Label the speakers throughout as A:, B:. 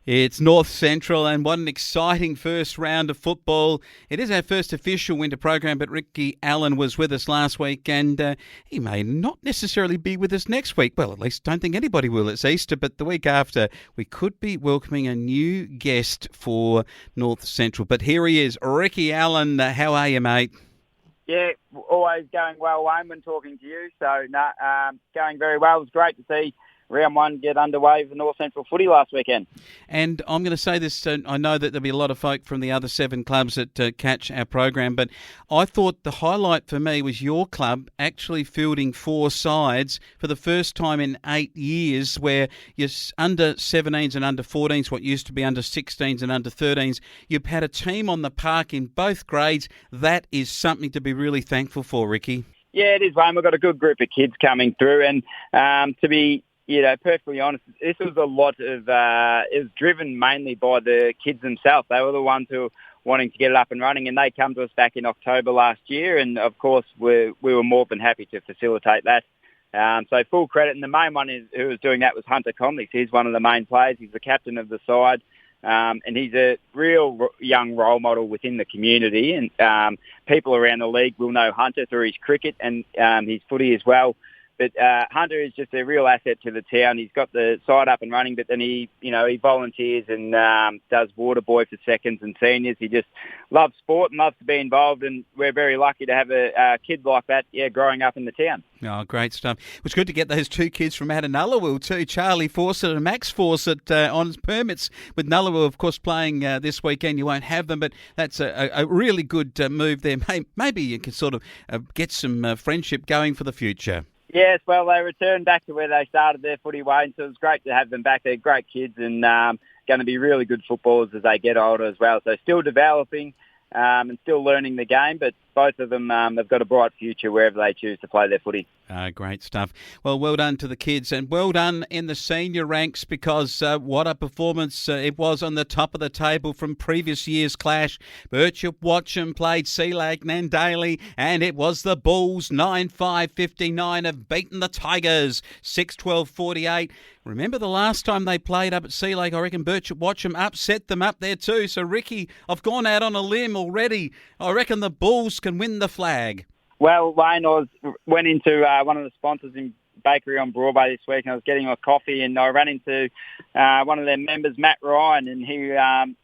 A: It's North Central, and what an exciting first round of football. It is our first official winter program, but Ricky Allan was with us last week, and he may not necessarily be with us next week. Well, at least don't think anybody will. It's Easter, but the week after, we could be welcoming a new guest for North Central. But here he is, Ricky Allan. How are you, mate?
B: Yeah, always going well, Wayne, when talking to you. So, going very well. It was great to see round one get underway for North Central footy last weekend.
A: And I'm going to say this, I know that there'll be a lot of folk from the other 7 clubs that catch our program, but I thought the highlight for me was your club actually fielding 4 sides for the first time in 8 years, where you're under 17s and under 14s, what used to be under 16s and under 13s. You've had a team on the park in both grades. That is something to be really thankful for, Ricky.
B: Yeah, it is, Wayne. We've got a good group of kids coming through, and to be perfectly honest, this was a lot of, it was driven mainly by the kids themselves. They were the ones who were wanting to get it up and running, and they come to us back in October last year, and of course we were more than happy to facilitate that. So full credit, and the main one who was doing that was Hunter Conley. He's one of the main players. He's the captain of the side, and he's a real young role model within the community, and people around the league will know Hunter through his cricket and his footy as well. But Hunter is just a real asset to the town. He's got the side up and running, but then he volunteers and does water boy for seconds and seniors. He just loves sport and loves to be involved, and we're very lucky to have a kid like that, growing up in the town.
A: Oh, great stuff. It was good to get those 2 kids from out of Nullarbor too, Charlie Fawcett and Max Fawcett, on permits. With Nullarbor, of course, playing this weekend, you won't have them, but that's a really good move there. Maybe you can sort of get some friendship going for the future.
B: Yes, well, they returned back to where they started their footy, Wayne, so it was great to have them back. They're great kids and going to be really good footballers as they get older as well. So still developing and still learning the game, but both of them have got a bright future wherever they choose to play their footy.
A: Great stuff. Well done to the kids, and well done in the senior ranks, because what a performance it was on the top of the table from previous year's clash. Birchip Watcham played Sea Lake Nandaly, and it was the Bulls 9-5-59 have beaten the Tigers 6-12-48. Remember the last time they played up at Sea Lake, I reckon Birchip Watcham upset them up there too. So, Ricky, I've gone out on a limb already. I reckon the Bulls can win the flag.
B: Well, Wayne, went into one of the sponsors in bakery on Broadway this week, and I was getting a coffee, and I ran into one of their members, Matt Ryan, and he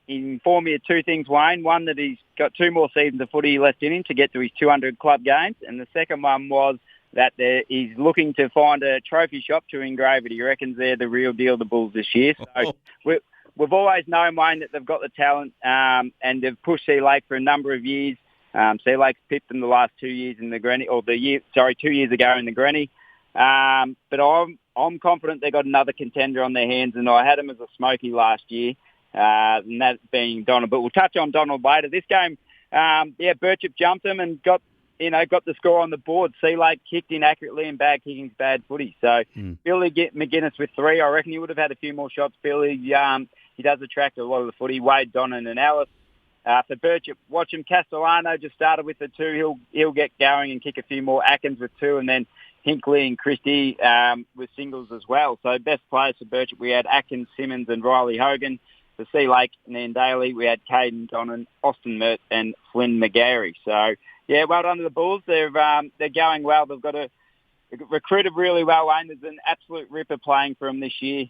B: informed me of 2 things, Wayne. One, that he's got 2 more seasons of footy left in him to get to his 200 club games, and the second one was that he's looking to find a trophy shop to engrave it. He reckons they're the real deal, the Bulls, this year. So we've always known, Wayne, that they've got the talent, and they've pushed Sea Lake for a number of years. Sea Lake's pipped them the last 2 years in the Granny, 2 years ago in the Granny. But I'm confident they've got another contender on their hands, and I had them as a smoky last year, and that being Donald. But we'll touch on Donald later. This game, Birchip jumped them and got the score on the board. Sea Lake kicked inaccurately and bad kicking's bad footy. So Billy McGuinness with 3. I reckon he would have had a few more shots. Billy, he does attract a lot of the footy. Wade, Donnan and Alice. For Birchip, Watcham, Castellano just started with the 2. He'll get going and kick a few more. Atkins with 2, and then Hinkley and Christie with singles as well. So best players for Birchip, we had Atkins, Simmons and Riley Hogan. For Sea Lake and Nandaly, we had Caden Donnan, Austin Mert and Flynn McGarry. So, well done to the Bulls. They're going well. They've got recruited really well, Wayne. There's an absolute ripper playing for him this year.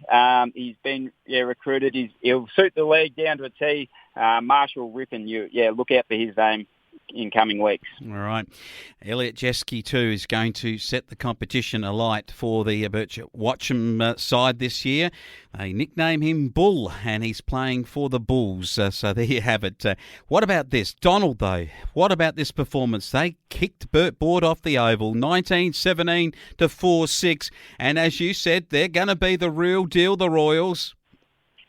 B: He's been recruited. He'll suit the league down to a T. Marshall Rippon, look out for his name in coming weeks.
A: All right. Elliot Jeske too is going to set the competition alight for the Birchip Watcham side this year. They nickname him Bull, and he's playing for the Bulls. So there you have it. What about this? Donald, though, what about this performance? They kicked Burt Board off the oval, 19-17 to 4-6. And as you said, they're going to be the real deal, the Royals.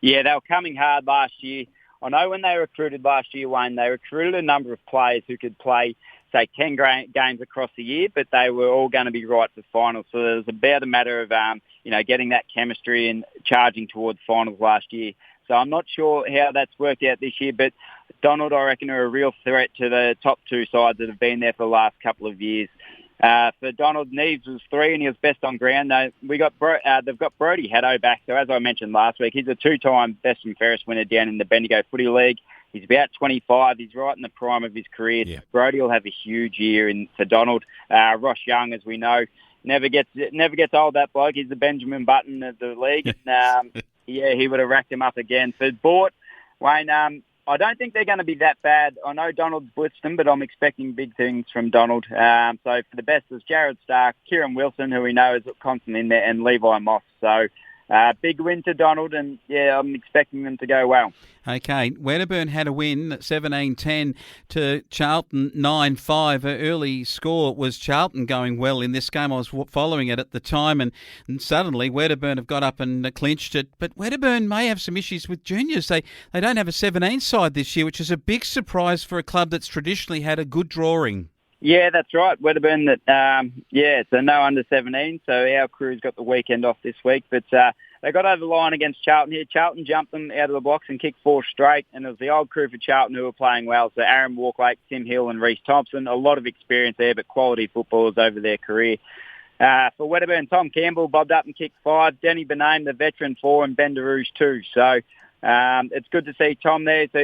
A: Yeah,
B: they were coming hard last year. I know when they recruited last year, Wayne, they recruited a number of players who could play, say, 10 games across the year, but they were all going to be right for finals. So it was about a matter of, getting that chemistry and charging towards finals last year. So I'm not sure how that's worked out this year, but Donald, I reckon, are a real threat to the top 2 sides that have been there for the last couple of years. For Donald, Neves was 3 and he was best on ground. They've got Brody Haddo back. So as I mentioned last week, he's a 2-time best and fairest winner down in the Bendigo Footy League. He's about 25. He's right in the prime of his career.
A: Yeah.
B: Brody will have a huge year for Donald. Ross Young, as we know, never gets old, that bloke. He's the Benjamin Button of the league. He would have racked him up again. For Bort, Wayne, I don't think they're going to be that bad. I know Donald's blitzed them, but I'm expecting big things from Donald. So for the best is Jared Stark, Kieran Wilson, who we know is constant in there, and Levi Moss. So big win to Donald, and I'm expecting them to go well.
A: Okay, Wedderburn had a win, 17-10 to Charlton, 9-5. Her early score was Charlton going well in this game. I was following it at the time, and suddenly Wedderburn have got up and clinched it. But Wedderburn may have some issues with juniors. They don't have a 17 side this year, which is a big surprise for a club that's traditionally had a good drawing.
B: Yeah, that's right. Wedderburn, it's a no under 17, so our crew's got the weekend off this week. But they got over the line against Charlton here. Charlton jumped them out of the blocks and kicked 4 straight, and it was the old crew for Charlton who were playing well. So Aaron Walklake, Tim Hill and Reece Thompson, a lot of experience there, but quality footballers over their career. For Wedderburn, Tom Campbell bobbed up and kicked 5. Denny Bename, the veteran, 4, and Ben DeRouge 2. So it's good to see Tom there. So,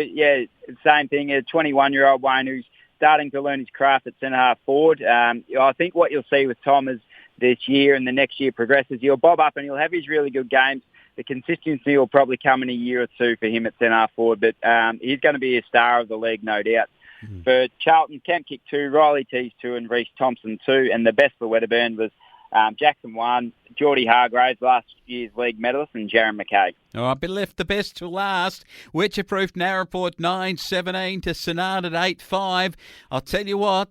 B: same thing, a 21-year-old Wayne who's starting to learn his craft at centre-half forward. I think what you'll see with Tom is this year and the next year progresses, he'll bob up and he'll have his really good games. The consistency will probably come in a year or two for him at centre-half forward, but he's going to be a star of the league, no doubt. Mm-hmm. For Charlton, Kemp kicked 2, Riley Tees 2, and Reece Thompson 2, and the best for Wedderburn was Jackson 1, Geordie Hargraves, last year's league medalist, and Jaron McKay.
A: All right, but left the best to last. Weatherproof Narraport 9-17 to Senard at 8-5. I'll tell you what,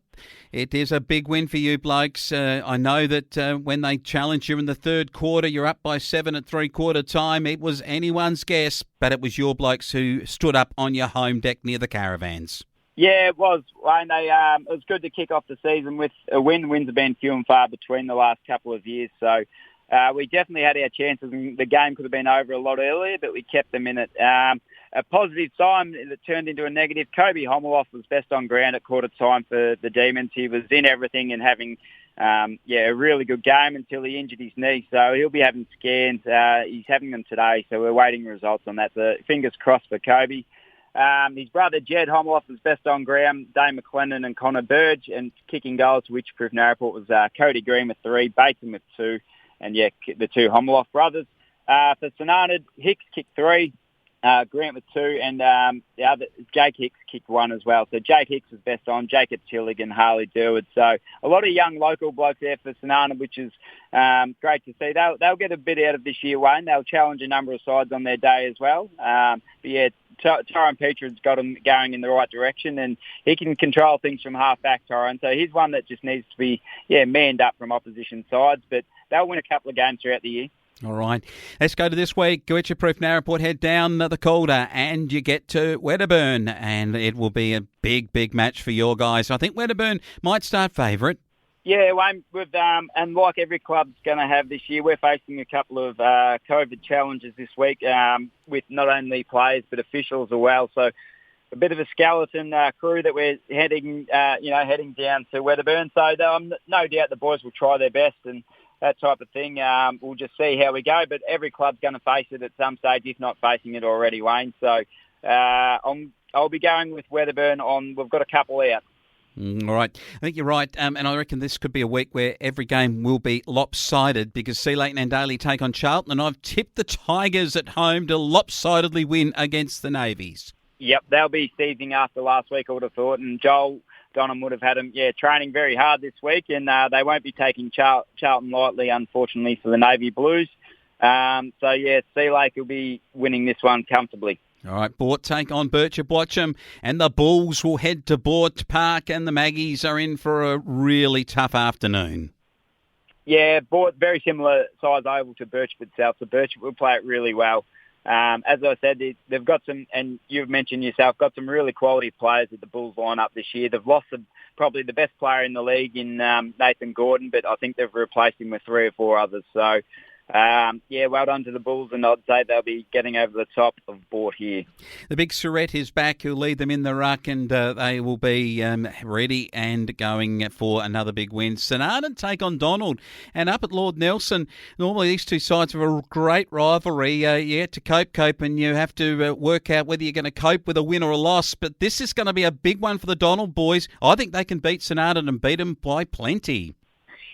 A: it is a big win for you blokes. I know that when they challenged you in the third quarter, you're up by 7 at three-quarter time. It was anyone's guess, but it was your blokes who stood up on your home deck near the Caravans. Yeah,
B: it was. Wayne, it was good to kick off the season with a win. Wins have been few and far between the last couple of years, so we definitely had our chances, and the game could have been over a lot earlier, but we kept them in it. A positive sign that turned into a negative. Kobe Homoloff was best on ground at quarter time for the Demons. He was in everything and having a really good game until he injured his knee, so he'll be having scans. He's having them today, so we're waiting results on that. So fingers crossed for Kobe. His brother Jed Homoloff was best on ground, Dane McLennan and Connor Burge, and kicking goals to Weatherproof Narraport was Cody Green with 3, Bateson with 2, and the 2 Homoloff brothers. For Senard, Hicks kicked 3, Grant with 2, and the other Jake Hicks kicked 1 as well. So Jake Hicks was best on, Jacob Tillig and Harley Durwood. So a lot of young local blokes there for Senard, which is great to see. They'll get a bit out of this year, Wayne. They'll challenge a number of sides on their day as well. Tyrone Petrid's got him going in the right direction, and he can control things from half-back, Tyrone. So he's one that just needs to be manned up from opposition sides, but they'll win a couple of games throughout the year.
A: All right, let's go to this week. Weatherproof Narraport head down the Calder and you get to Wedderburn, and it will be a big, big match for your guys. I think Wedderburn might start favourite.
B: Yeah, Wayne, and like every club's going to have this year, we're facing a couple of COVID challenges this week with not only players but officials as well. So a bit of a skeleton crew that we're heading down to Wedderburn. So no doubt the boys will try their best and that type of thing. We'll just see how we go. But every club's going to face it at some stage, if not facing it already, Wayne. So I'll be going with Wedderburn on. We've got a couple out.
A: All right. I think you're right. And I reckon this could be a week where every game will be lopsided because Sea Lake and Daly take on Charlton, and I've tipped the Tigers at home to lopsidedly win against the Navies. Yep,
B: they'll be seizing after last week, I would have thought, and Joel Donham would have had them, training very hard this week, and they won't be taking Charlton lightly, unfortunately, for the Navy Blues. Sea Lake will be winning this one comfortably.
A: All right, Bort take on Birchip Watcham, and the Bulls will head to Bort Park, and the Maggies are in for a really tough afternoon.
B: Yeah, Bort, very similar size oval to Birchip itself, so Birchip will play it really well. As I said, they've got some, and you've mentioned yourself, got some really quality players at the Bulls lineup this year. They've lost probably the best player in the league in Nathan Gordon, but I think they've replaced him with 3 or 4 others. So Well done to the Bulls, and I'd say they'll be getting over the top of Bort here.
A: The big Surrett is back, who'll lead them in the ruck, and they will be ready and going for another big win. St Ardan take on Donald, and up at Lord Nelson, normally these two sides have a great rivalry. You get to cope, and you have to work out whether you're going to cope with a win or a loss, but this is going to be a big one for the Donald boys. I think they can beat St Ardan and beat them by plenty.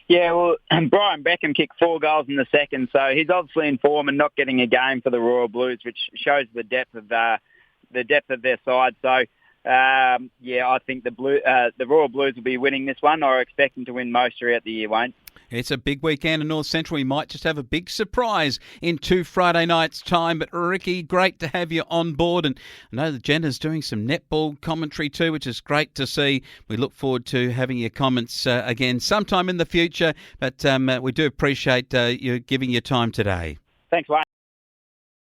B: Yeah, well, Brian Beckham kicked 4 goals in the second, so he's obviously in form and not getting a game for the Royal Blues, which shows the depth of their side. So, I think the Royal Blues will be winning this one, or expecting to win most throughout the year, Wayne.
A: It's a big weekend in North Central. We might just have a big surprise in 2 Friday nights' time. But Ricky, great to have you on board. And I know that Jenna's doing some netball commentary too, which is great to see. We look forward to having your comments again sometime in the future. But we do appreciate you giving your time today.
B: Thanks, Wayne.